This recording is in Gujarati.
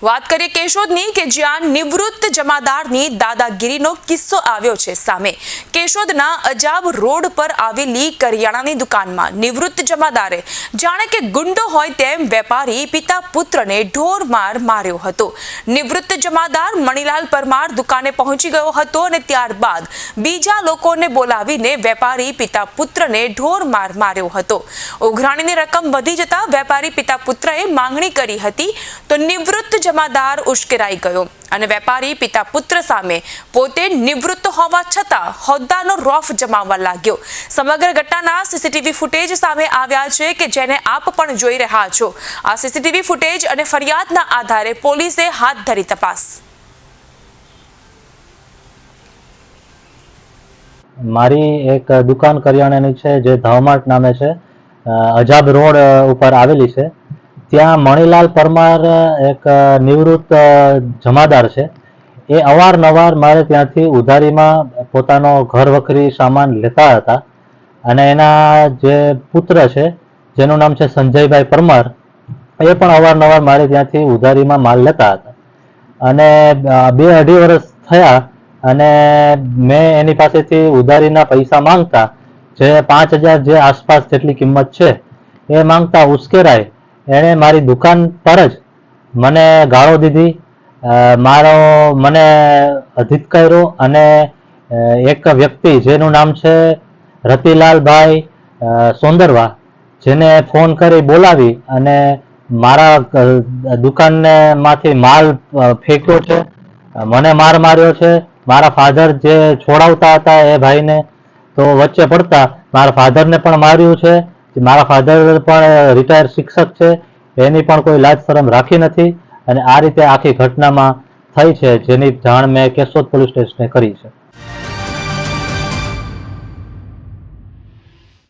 વાત કરીએ કેશોદની કે જ્યાં નિવૃત્ત જમાદારની દાદાગીરીનો કિસ્સો આવ્યો છે સામે। કેશોદના અજાબ રોડ પર આવેલી કરિયાણાની દુકાનમાં નિવૃત્ત જમાદારે જાણે કે ગુંડો હોય તેમ વેપારી પિતા પુત્રને ઢોરમાર માર્યો હતો। નિવૃત્ત જમાદાર મણીલાલ પરમાર દુકાને પહોંચી ગયો હતો અને ત્યારબાદ બીજા લોકોને બોલાવીને વેપારી પિતા પુત્રને ઢોરમાર માર્યો હતો। ઉઘરાણીની રકમ વધી જતા વેપારી પિતા પુત્રએ માંગણી કરી હતી તો નિવૃત્ત જમાદાર ઉશ્કેરાઈ ગયો અને વેપારી પિતા પુત્ર સામે પોતે નિવૃત્ત હોવા છતાં હોદ્દાનો રોફ જમાવવા લાગ્યો। સમગ્ર ઘટનાના સીસીટીવી ફૂટેજ સામે આવ્યા છે કે જેને આપ પણ જોઈ રહ્યા છો। આ સીસીટીવી ફૂટેજ અને ફરિયાદના આધારે પોલીસે હાથ ધરી તપાસ। મારી એક દુકાન કરિયાણાની છે જે ધાવમાર્ટ નામે છે, અજાબ રોડ ઉપર આવેલી છે। ત્યાં મણીલાલ પરમાર એક નિવૃત્ત જમાદાર છે। એ અવારનવાર મારે ત્યાંથી ઉધારીમાં પોતાનો ઘર વખરી સામાન લેતા હતા અને એના જે પુત્ર છે જેનું નામ છે સંજયભાઈ પરમાર, એ પણ અવારનવાર મારે ત્યાંથી ઉધારીમાં માલ લેતા હતા અને 2-2.5 વર્ષ થયા અને મેં એની પાસેથી ઉધારીના પૈસા માંગતા, જે 5,000 જે આસપાસ જેટલી કિંમત છે એ માંગતા ઉશ્કેરાય એણે મારી દુકાન પર જ મને ગાળો દીધી, મને અધિક્કાર્યો અને એક વ્યક્તિ જેનું નામ છે રતિલાલભાઈ સોંદરવા, જેને ફોન કરી બોલાવી અને મારા દુકાનને માંથી માલ ફેંક્યો છે, મને માર માર્યો છે। મારા ફાધર જે છોડાવતા હતા એ ભાઈને, તો વચ્ચે પડતા મારા ફાધરને પણ માર્યું છે। મારા ફાધર પણ રિટાયર શિક્ષક છે, એની પણ કોઈ લાજ શરમ રાખી નથી અને આ રીતે આખી ઘટનામાં થઈ છે, જેની જાણ મેં કેશોદ પોલીસ સ્ટેશને કરી છે।